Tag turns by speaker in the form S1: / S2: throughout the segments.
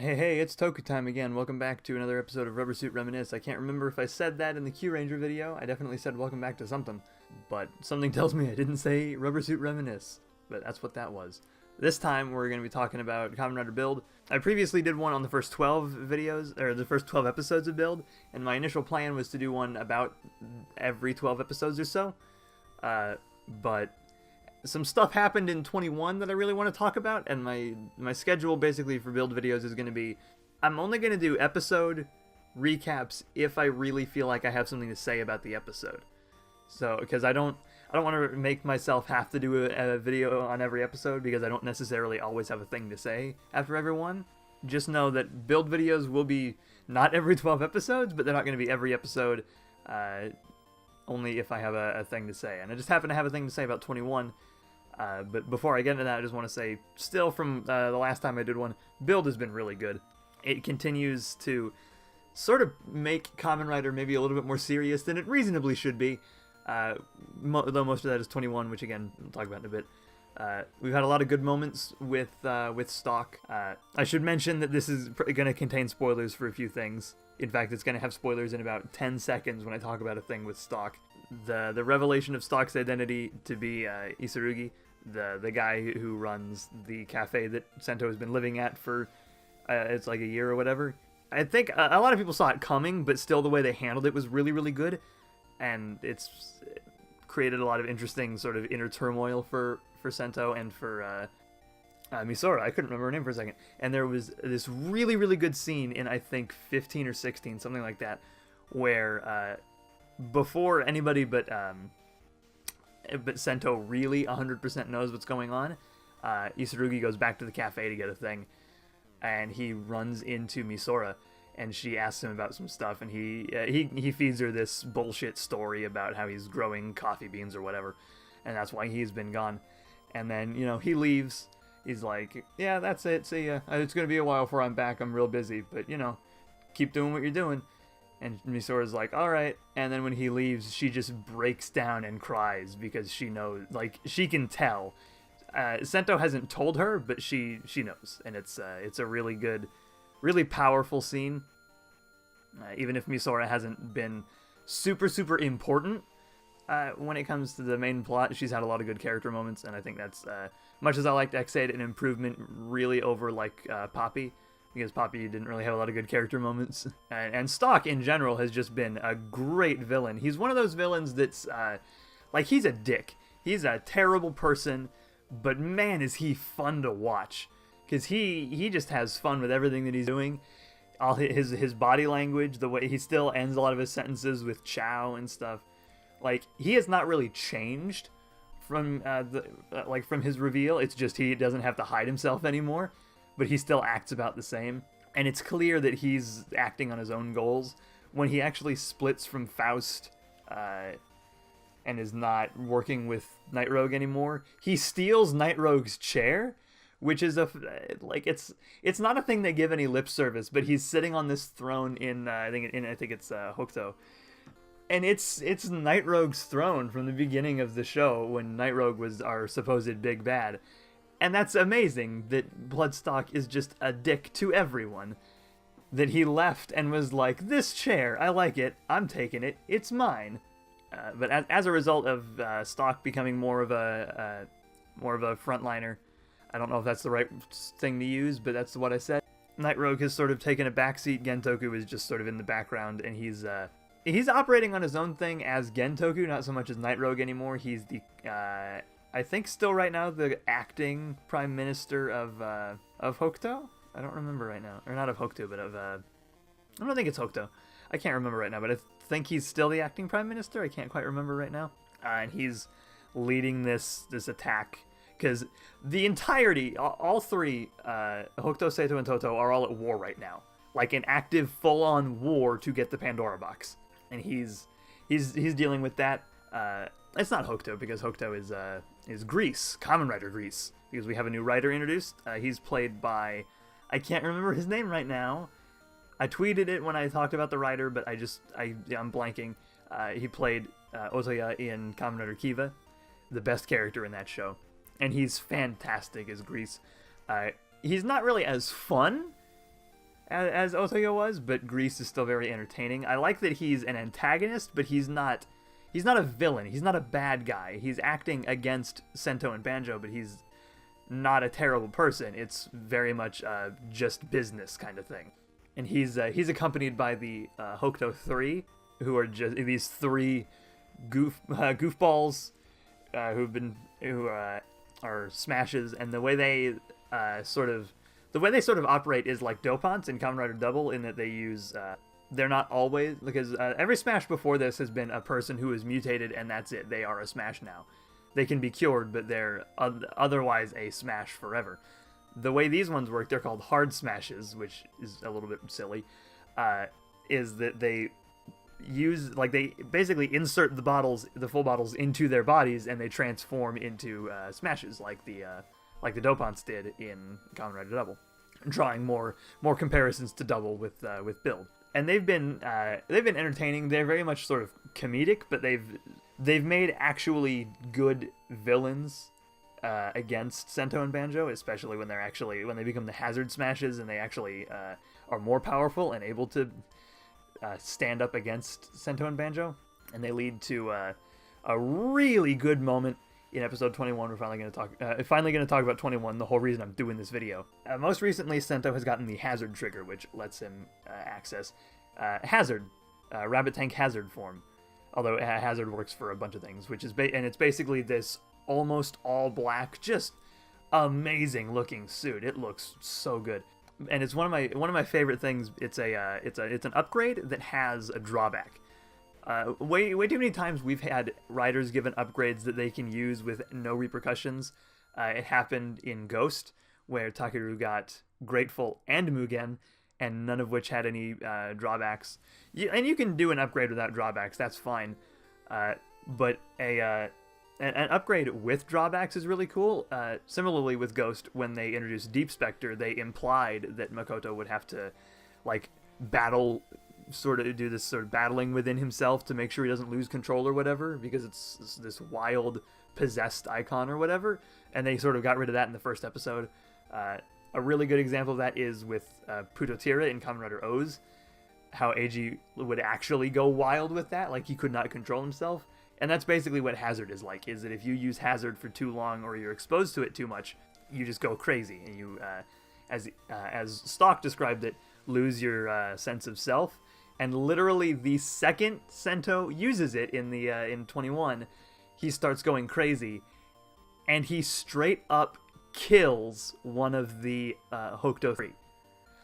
S1: Hey, it's Toku time again. Welcome back to another episode of Rubber Suit Reminisce. I can't remember if I said that in the Q Ranger video. I definitely said welcome back to something. But something tells me I didn't say Rubber Suit Reminisce. But that's what that was. This time we're going to be talking about Kamen Rider Build. I previously did one on the first 12 videos, or the first 12 episodes of Build. And my initial plan was to do one about every 12 episodes or so. But some stuff happened in 21 that I really want to talk about, and my schedule basically for build videos is going to be, I'm only going to do episode recaps if I really feel like I have something to say about the episode. So, because I don't want to make myself have to do a video on every episode, because I don't necessarily always have a thing to say after every one. Just know that build videos will be not every 12 episodes, but they're not going to be every episode, only if I have a thing to say. And I just happen to have a thing to say about 21. But before I get into that, I just want to say, still from the last time I did one, Build has been really good. It continues to sort of make Kamen Rider maybe a little bit more serious than it reasonably should be, though most of that is 21, which again, we'll talk about in a bit. We've had a lot of good moments with stock. I should mention that this is going to contain spoilers for a few things. In fact, it's going to have spoilers in about 10 seconds when I talk about a thing with stock. The revelation of Stock's identity to be Isurugi, the guy who runs the cafe that Sento has been living at for it's like a year or whatever. I think a lot of people saw it coming, but still the way they handled it was really, really good, and it created a lot of interesting sort of inner turmoil for Sento and for Misora. I couldn't remember her name for a second. And there was this really, really good scene in, I think, 15 or 16, something like that, where before anybody but Sento really 100% knows what's going on, Isurugi goes back to the cafe to get a thing, and he runs into Misora, and she asks him about some stuff, and he feeds her this bullshit story about how he's growing coffee beans or whatever, and that's why he's been gone. And then, he leaves. He's like, yeah, that's it, see ya. It's gonna be a while before I'm back, I'm real busy, but, keep doing what you're doing. And Misora's like, alright. And then when he leaves, she just breaks down and cries because she knows, like, she can tell. Sento hasn't told her, but she knows. And it's a really good, really powerful scene. Even if Misora hasn't been super, super important when it comes to the main plot, she's had a lot of good character moments. And I think that's, much as I liked X8, an improvement really over, like, Poppy. Because Poppy didn't really have a lot of good character moments. And Stock, in general, has just been a great villain. He's one of those villains that's, like, he's a dick. He's a terrible person, but man, is he fun to watch. Because he just has fun with everything that he's doing. All his body language, the way he still ends a lot of his sentences with chow and stuff. Like, he has not really changed from, from his reveal. It's just he doesn't have to hide himself anymore. But he still acts about the same. And it's clear that he's acting on his own goals. When he actually splits from Faust and is not working with Night Rogue anymore, he steals Night Rogue's chair, which is it's not a thing they give any lip service, but he's sitting on this throne in I think it's Hokuto. And it's Night Rogue's throne from the beginning of the show when Night Rogue was our supposed big bad. And that's amazing that Bloodstock is just a dick to everyone. That he left and was like, this chair, I like it, I'm taking it, it's mine. But as a result of Stock becoming more of a frontliner, I don't know if that's the right thing to use, but that's what I said. Night Rogue has sort of taken a backseat. Gentoku is just sort of in the background, and he's operating on his own thing as Gentoku, not so much as Night Rogue anymore. He's the I think still right now the acting Prime Minister of Hokuto? I don't remember right now. Or not of Hokuto, but of I don't think it's Hokuto. I can't remember right now, but I think he's still the acting Prime Minister. I can't quite remember right now. And he's leading this attack. Because the entirety, all three, Hokuto, Seto, and Toto, are all at war right now. Like an active, full-on war to get the Pandora box. And he's dealing with that. It's not Hokuto, because Hokuto is Grease, Kamen Rider Grease, because we have a new writer introduced. He's played by, I can't remember his name right now. I tweeted it when I talked about the writer, but I'm blanking. He played Otoya in Kamen Rider Kiva, the best character in that show, and he's fantastic as Grease. He's not really as fun as Otoyo was, but Grease is still very entertaining. I like that he's an antagonist, but he's not a villain. He's not a bad guy. He's acting against Sento and Banjo, but he's not a terrible person. It's very much just business kind of thing. And he's accompanied by the Hokuto 3, who are just these 3 goofballs who are smashes, and the way they sort of operate is like Dopants in Kamen Rider Double, in that they use they're not always, because every Smash before this has been a person who is mutated and that's it. They are a Smash now. They can be cured, but they're otherwise a Smash forever. The way these ones work, they're called hard smashes, which is a little bit silly, is that they they basically insert the full bottles into their bodies, and they transform into smashes, like the Dopants did in Kamen Rider Double, drawing more comparisons to Double with Build. And they've been entertaining. They're very much sort of comedic, but they've made actually good villains against Sento and Banjo, especially when they become the Hazard Smashes, and they actually are more powerful and able to stand up against Sento and Banjo, and they lead to a really good moment in episode 21. We're finally going to talk about 21, the whole reason I'm doing this video. Most recently, Sento has gotten the Hazard trigger, which lets him access Hazard, Rabbit Tank Hazard form. Although Hazard works for a bunch of things, which is and it's basically this almost all black, just amazing looking suit. It looks so good, and it's one of my favorite things. It's an upgrade that has a drawback. Way too many times we've had riders given upgrades that they can use with no repercussions. It happened in Ghost, where Takeru got Grateful and Mugen, and none of which had any drawbacks. And you can do an upgrade without drawbacks, that's fine. But an upgrade with drawbacks is really cool. Similarly with Ghost, when they introduced Deep Spectre, they implied that Makoto would have to battle, sort of do this sort of battling within himself to make sure he doesn't lose control or whatever, because it's this wild possessed icon or whatever, and they sort of got rid of that in the first episode. A really good example of that is with Putotira in Kamen Rider O's, how Eiji would actually go wild with that, like he could not control himself. And that's basically what Hazard is like, is that if you use Hazard for too long or you're exposed to it too much, you just go crazy, and you, as Stock described it, lose your sense of self. And literally the second Sento uses it in 21, he starts going crazy, and he straight up kills one of the Hokuto 3.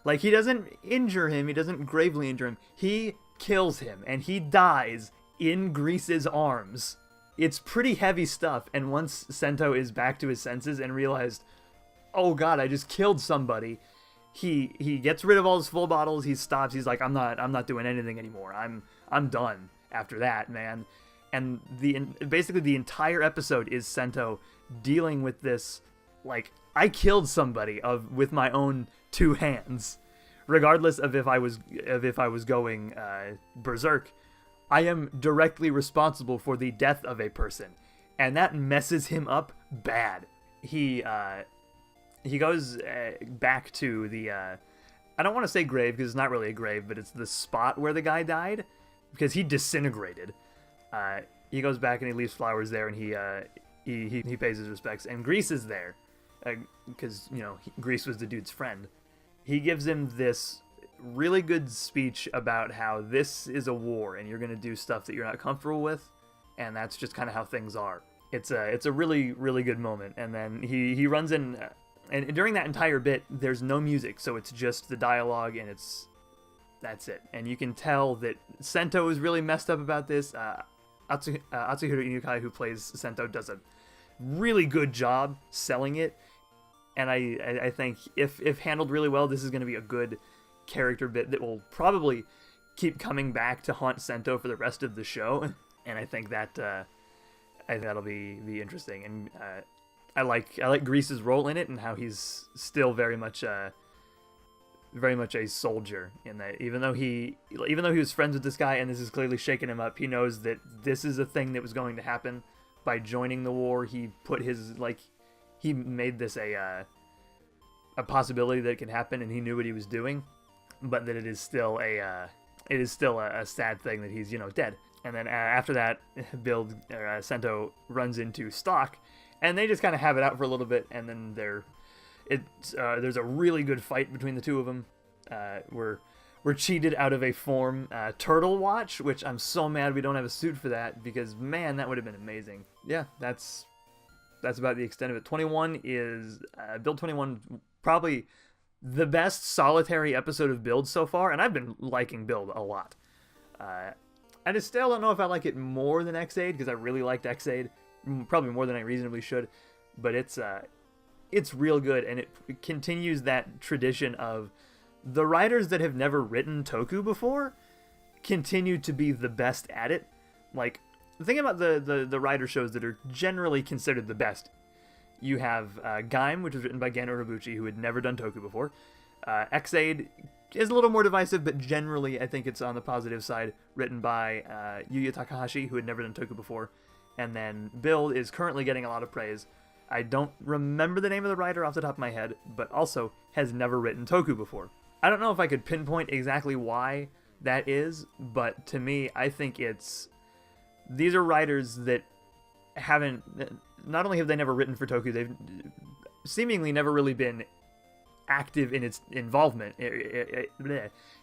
S1: Like, he doesn't injure him, he doesn't gravely injure him, he kills him, and he dies in Grease's arms. It's pretty heavy stuff, and once Sento is back to his senses and realized, oh god, I just killed somebody, he gets rid of all his full bottles, he stops, he's like, I'm not doing anything anymore, I'm done after that, man. And basically the entire episode is Sento dealing with this, like, I killed somebody with my own 2 hands, regardless of if I was going berserk. I am directly responsible for the death of a person, and that messes him up bad. He goes back to the I don't want to say grave, because it's not really a grave, but it's the spot where the guy died, because he disintegrated. He goes back and he leaves flowers there, and he pays his respects, and Grease is there, because Grease was the dude's friend. He gives him this really good speech about how this is a war, and you're gonna do stuff that you're not comfortable with, and that's just kind of how things are. It's a really, really good moment, and then he runs in, and during that entire bit, there's no music, so it's just the dialogue, and that's it. And you can tell that Sento is really messed up about this. Atsuhiro Inukai, who plays Sento, does a really good job selling it, and I think if handled really well, this is going to be a good character bit that will probably keep coming back to haunt Sento for the rest of the show, and I think that'll be interesting. And I like Grease's role in it, and how he's still very much a soldier, in that even though he was friends with this guy and this is clearly shaking him up, he knows that this is a thing that was going to happen. By joining the war, he put he made this a possibility that it could happen, and he knew what he was doing. but that it is still a sad thing that he's, you know, dead. And then after that, Build Sento runs into Stock, and they just kind of have it out for a little bit, and then there's a really good fight between the two of them. We're cheated out of a form Turtle Watch, which I'm so mad we don't have a suit for that, because man, that would have been amazing. Yeah, that's about the extent of it. 21 is Build 21, probably the best solitary episode of Build so far, and I've been liking Build a lot. I just still don't know if I like it more than Xaid, because I really liked Xaid, probably more than I reasonably should, but it's real good, and it continues that tradition of the writers that have never written Toku before continue to be the best at it. Like, the thing about the writer shows that are generally considered the best, you have Gaim, which was written by Gen Urobuchi, who had never done Toku before. Xaid is a little more divisive, but generally I think it's on the positive side, written by Yuya Takahashi, who had never done Toku before. And then Build is currently getting a lot of praise. I don't remember the name of the writer off the top of my head, but also has never written Toku before. I don't know if I could pinpoint exactly why that is, but to me, I think these are writers that haven't, not only have they never written for Toku, they've seemingly never really been active in its involvement,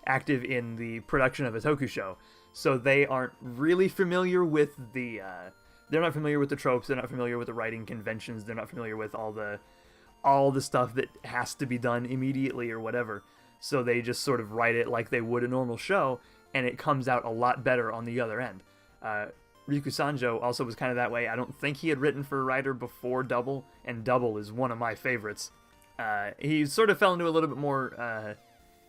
S1: active in the production of a Toku show. So they aren't really familiar with they're not familiar with the tropes, they're not familiar with the writing conventions, they're not familiar with all the stuff that has to be done immediately or whatever. So they just sort of write it like they would a normal show, and it comes out a lot better on the other end. Riku Sanjo also was kind of that way. I don't think he had written for a writer before Double, and Double is one of my favorites. He sort of fell into a little bit more,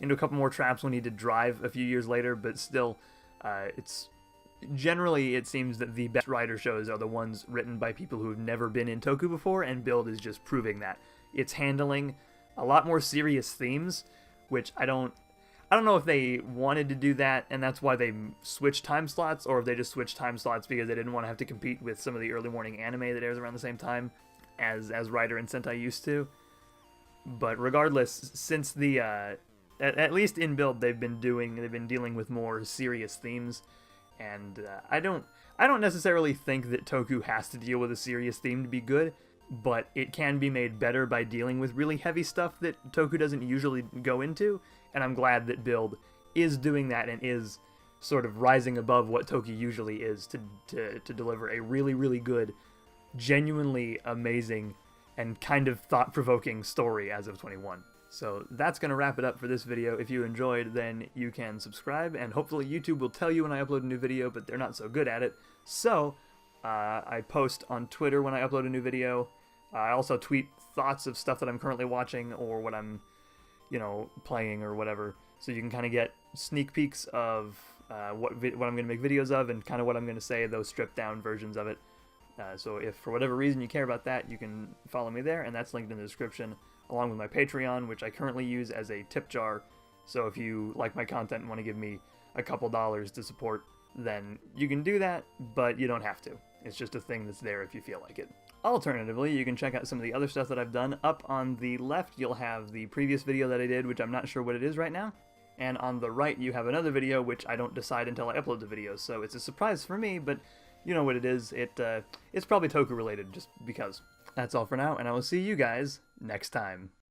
S1: into a couple more traps when he did Drive a few years later, but still, it seems that the best writer shows are the ones written by people who have never been in Toku before, and Build is just proving that. It's handling a lot more serious themes, which I don't know if they wanted to do that, and that's why they switched time slots, or if they just switched time slots because they didn't want to have to compete with some of the early morning anime that airs around the same time as Rider and Sentai used to. But regardless, since at least in Build, they've been dealing with more serious themes, and I don't necessarily think that Toku has to deal with a serious theme to be good, but it can be made better by dealing with really heavy stuff that Toku doesn't usually go into, and I'm glad that Build is doing that and is sort of rising above what Toku usually is to deliver a really, really good, genuinely amazing, and kind of thought-provoking story as of 21. So that's going to wrap it up for this video. If you enjoyed, then you can subscribe, and hopefully YouTube will tell you when I upload a new video, but they're not so good at it. So I post on Twitter when I upload a new video. I also tweet thoughts of stuff that I'm currently watching or what I'm, playing or whatever. So you can kind of get sneak peeks of what I'm going to make videos of and kind of what I'm going to say, those stripped down versions of it. So if for whatever reason you care about that, you can follow me there, and that's linked in the description, along with my Patreon, which I currently use as a tip jar. So if you like my content and want to give me a couple dollars to support, then you can do that, but you don't have to. It's just a thing that's there if you feel like it. Alternatively, you can check out some of the other stuff that I've done. Up on the left, you'll have the previous video that I did, which I'm not sure what it is right now. And on the right, you have another video, which I don't decide until I upload the video. So it's a surprise for me, but you know what it is. It's probably Toku related, just because. That's all for now, and I will see you guys next time.